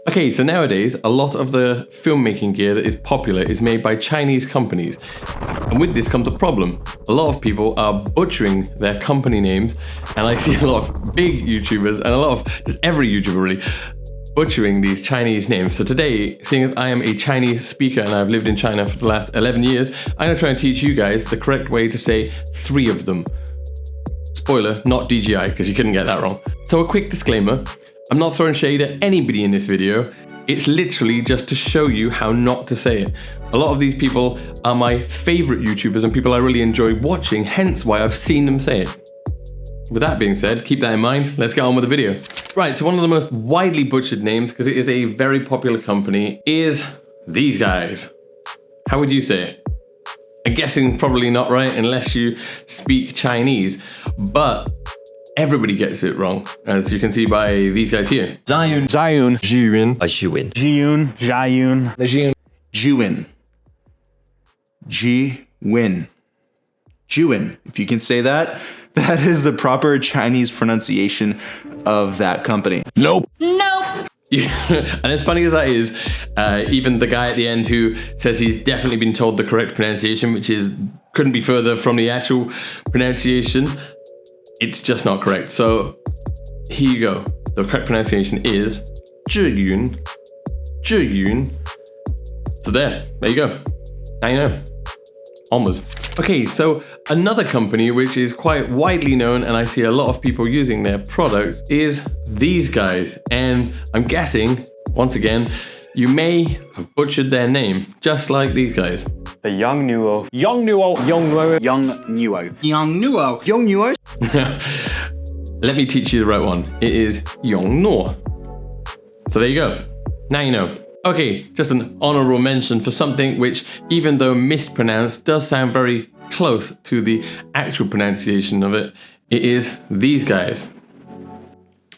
Okay, so nowadays, a lot of the filmmaking gear that is popular is made by Chinese companies. And with this comes a problem. A lot of people are butchering their company names, and I see a lot of big YouTubers and a lot of just every YouTuber really butchering these Chinese names. So today, seeing as I am a Chinese speaker and I've lived in China for the last 11 years, I'm gonna try and teach you guys the correct way to say 3 of them. Spoiler, not DGI, because you couldn't get that wrong. So a quick disclaimer, I'm not throwing shade at anybody in this video. It's literally just to show you how not to say it. A lot of these people are my favorite YouTubers and people I really enjoy watching, hence why I've seen them say it. With that being said, keep that in mind, let's get on with the video. Right, so one of the most widely butchered names, because it is a very popular company, is these guys. How would you say it? I'm guessing probably not right unless you speak Chinese, but everybody gets it wrong, as you can see by these guys here. Zayun. Zayun. Zhiyun. Zhiyun. Jiyun. Jayun. Zhiyun. Jiwin. Ji-win. Jiwin. If you can say that, that is the proper Chinese pronunciation of that company. Nope. Yeah. And as funny as that is, even the guy at the end who says he's definitely been told the correct pronunciation, which is couldn't be further from the actual pronunciation, it's just not correct. So here you go. The correct pronunciation is Zhiyun. Zhiyun. So there you go. Now you know. Onwards. Okay, so another company which is quite widely known and I see a lot of people using their products is these guys. And I'm guessing, once again, you may have butchered their name, just like these guys. The Young Nuo. Young Nuo. Young Nuo. Young Nuo. Young Nuo. Young Nuo. Let me teach you the right one. It is Yong Nuo. So there you go. Now you know. Okay, just an honorable mention for something which, even though mispronounced, does sound very close to the actual pronunciation of it. It is these guys.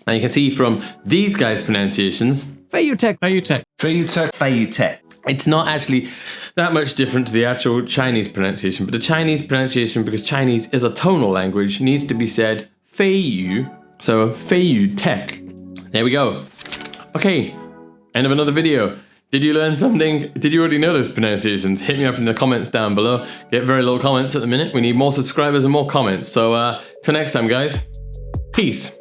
Now you can see from these guys' pronunciations, Fayutech. Fayutech. Fayutech. Fayutech. it's not actually that much different to the actual Chinese pronunciation, but the Chinese pronunciation, because Chinese is a tonal language, needs to be said Feiyu. So Fayutech. There we go. Okay. End of another video. Did you learn something? Did you already know those pronunciations? Hit me up in the comments down below. Get very little comments at the minute. We need more subscribers and more comments. So till next time, guys. Peace.